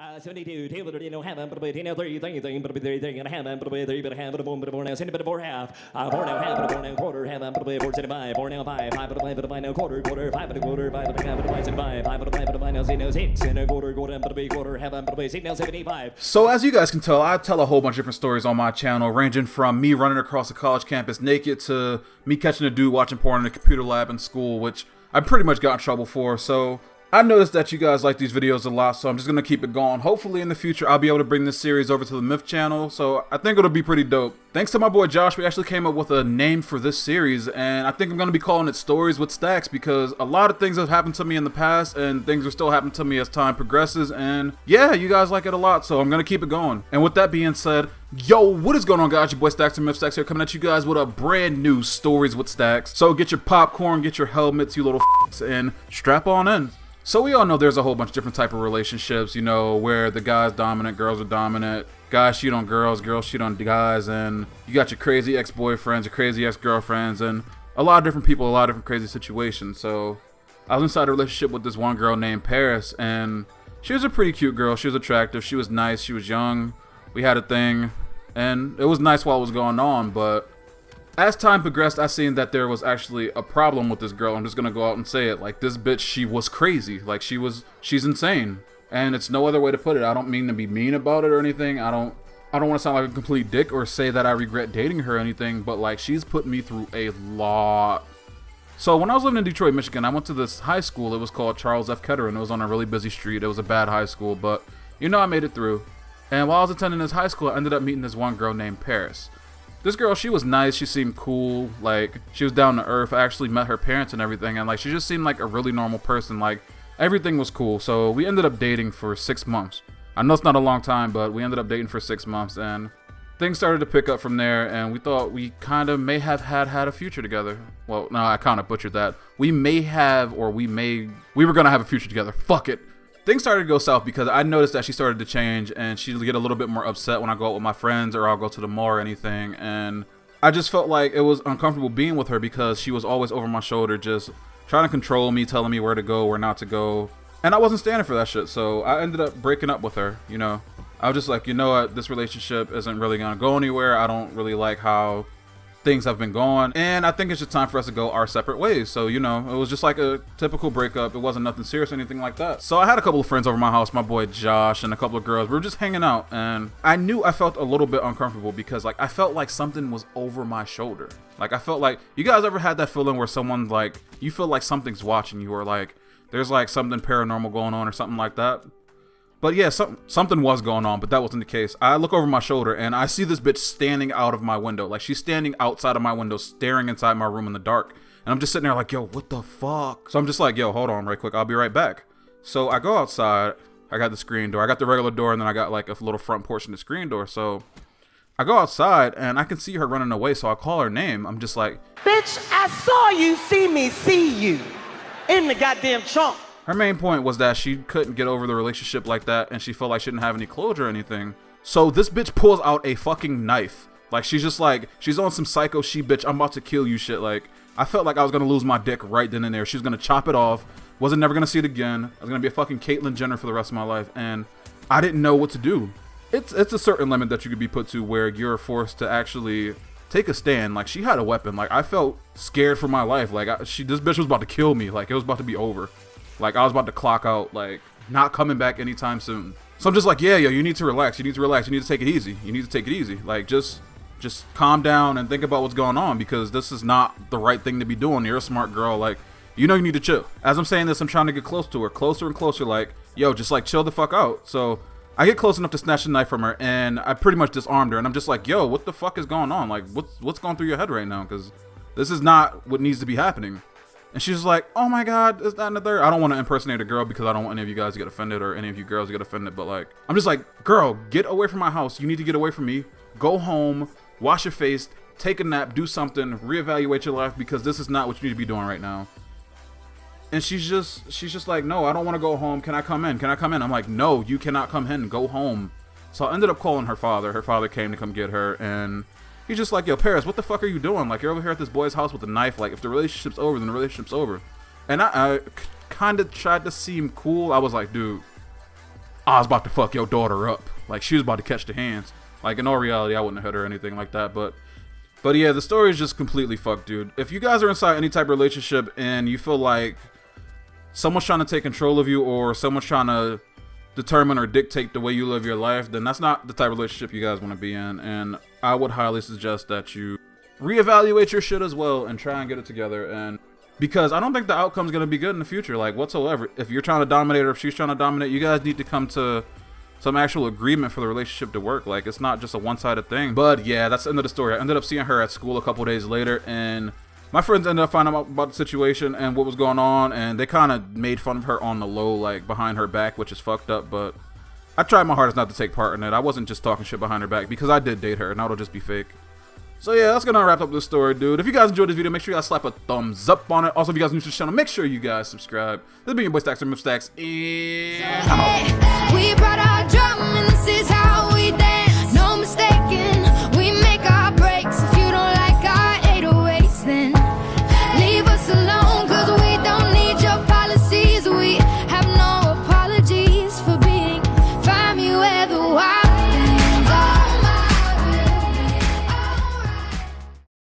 72 table to know have but you know 30 thing but they're gonna have but they but have but more now send it before half 4 now half but 4 now quarter have but 475 4 now 5 5 but now quarter 5 and a quarter 5 but have but 5 but now 6 and a quarter but quarter have but 6 now 75. So as you guys can tell, I tell a whole bunch of different stories on my channel, ranging from me running across a college campus naked to me catching a dude watching porn in a computer lab in school, which I pretty much got in trouble for. So I noticed that you guys like these videos a lot, so I'm just going to keep it going. Hopefully in the future, I'll be able to bring this series over to the Myth channel, so I think it'll be pretty dope. Thanks to my boy Josh, we actually came up with a name for this series, and I think I'm going to be calling it Stories with Stacks, because a lot of things have happened to me in the past, and things are still happening to me as time progresses, and yeah, you guys like it a lot, so I'm going to keep it going. And with that being said, yo, what is going on, guys? Your boy Stacks and Myth Stacks here, coming at you guys with a brand new Stories with Stacks. So get your popcorn, get your helmets, you little f***s, and strap on in. So we all know there's a whole bunch of different type of relationships, you know, where the guy's dominant, girls are dominant, guys cheat on girls, girls cheat on guys, and you got your crazy ex-boyfriends, your crazy ex-girlfriends, and a lot of different people, a lot of different crazy situations. So I was inside a relationship with this one girl named Paris, and she was a pretty cute girl. She was attractive, she was nice, she was young, we had a thing, and it was nice while it was going on, but as time progressed, I seen that there was actually a problem with this girl. I'm just gonna go out and say it. Like, this bitch, she was crazy. Like, she's insane. And it's no other way to put it. I don't mean to be mean about it or anything. I don't want to sound like a complete dick or say that I regret dating her or anything, but like, she's put me through a lot. So when I was living in Detroit, Michigan, I went to this high school. It was called Charles F. Kettering. It was on a really busy street. It was a bad high school, but you know, I made it through. And while I was attending this high school, I ended up meeting this one girl named Paris. This girl, she was nice, she seemed cool, like, she was down to earth. I actually met her parents and everything, and like, she just seemed like a really normal person. Like, everything was cool. So we ended up dating for 6 months. I know it's not a long time, but we ended up dating for 6 months, and things started to pick up from there, and we thought we kind of may have had a future together. Well, no, I kind of butchered that. We were gonna have a future together. Fuck it. Things started to go south because I noticed that she started to change, and she'd get a little bit more upset when I go out with my friends or I'll go to the mall or anything, and I just felt like it was uncomfortable being with her because she was always over my shoulder, just trying to control me, telling me where to go, where not to go, and I wasn't standing for that shit. So I ended up breaking up with her. You know, I was just like, you know what, this relationship isn't really gonna go anywhere. I don't really like how things have been going, and I think it's just time for us to go our separate ways. So, you know, it was just like a typical breakup. It wasn't nothing serious or anything like that. So I had a couple of friends over my house, my boy Josh and a couple of girls. We were just hanging out, and I knew I felt a little bit uncomfortable because like I felt like something was over my shoulder. Like, I felt like, you guys ever had that feeling where someone, like, you feel like something's watching you, or like there's like something paranormal going on or something like that? But yeah, something was going on, but that wasn't the case. I look over my shoulder and I see this bitch standing out of my window. Like, she's standing outside of my window, staring inside my room in the dark. And I'm just sitting there like, yo, what the fuck? So I'm just like, yo, hold on right quick. I'll be right back. So I go outside. I got the screen door. I got the regular door, and then I got like a little front porch and the screen door. So I go outside and I can see her running away. So I call her name. I'm just like, bitch, I saw you see me see you in the goddamn trunk. Her main point was that she couldn't get over the relationship like that, and she felt like she didn't have any closure or anything. So this bitch pulls out a fucking knife. Like, she's just like, she's on some psycho she bitch, I'm about to kill you shit. Like, I felt like I was gonna lose my dick right then and there. She was gonna chop it off, wasn't never gonna see it again. I was gonna be a fucking Caitlyn Jenner for the rest of my life, and I didn't know what to do. It's a certain limit that you could be put to where you're forced to actually take a stand. Like, she had a weapon. Like, I felt scared for my life. Like, this bitch was about to kill me. Like, it was about to be over. Like, I was about to clock out, like, not coming back anytime soon. So I'm just like, yeah, yo, you need to relax. You need to relax. You need to take it easy. You need to take it easy. Like, just calm down and think about what's going on, because this is not the right thing to be doing. You're a smart girl. Like, you know you need to chill. As I'm saying this, I'm trying to get close to her, closer and closer. Like, yo, just like chill the fuck out. So I get close enough to snatch the knife from her, and I pretty much disarmed her. And I'm just like, yo, what the fuck is going on? Like, what's going through your head right now? Because this is not what needs to be happening. And she's like, oh my God, is that and the third? I don't want to impersonate a girl because I don't want any of you guys to get offended or any of you girls to get offended. But like, I'm just like, girl, get away from my house. You need to get away from me. Go home, wash your face, take a nap, do something, reevaluate your life, because this is not what you need to be doing right now. And she's just like, no, I don't want to go home. Can I come in? Can I come in? I'm like, no, you cannot come in. Go home. So I ended up calling her father. Her father came to come get her, and he's just like, yo, Paris, what the fuck are you doing? Like, you're over here at this boy's house with a knife. Like, if the relationship's over, then the relationship's over. And I kind of tried to seem cool. I was like, dude, I was about to fuck your daughter up. Like, she was about to catch the hands. Like, in all reality, I wouldn't have hit her or anything like that. But yeah, the story is just completely fucked, dude. If you guys are inside any type of relationship and you feel like someone's trying to take control of you or someone's trying to determine or dictate the way you live your life, then that's not the type of relationship you guys want to be in. And I would highly suggest that you reevaluate your shit as well and try and get it together. And because I don't think the outcome's going to be good in the future, like, whatsoever. If you're trying to dominate or if she's trying to dominate, you guys need to come to some actual agreement for the relationship to work. Like, it's not just a one-sided thing. But yeah, that's the end of the story. I ended up seeing her at school a couple days later, and my friends ended up finding out about the situation and what was going on, and they kind of made fun of her on the low, like, behind her back, which is fucked up. But I tried my hardest not to take part in it. I wasn't just talking shit behind her back, because I did date her, and that'll just be fake. So yeah, that's gonna wrap up this story, dude. If you guys enjoyed this video, make sure you guys slap a thumbs up on it. Also, if you guys are new to the channel, make sure you guys subscribe. This has been your boy Stacks and Stacks, and I'm out.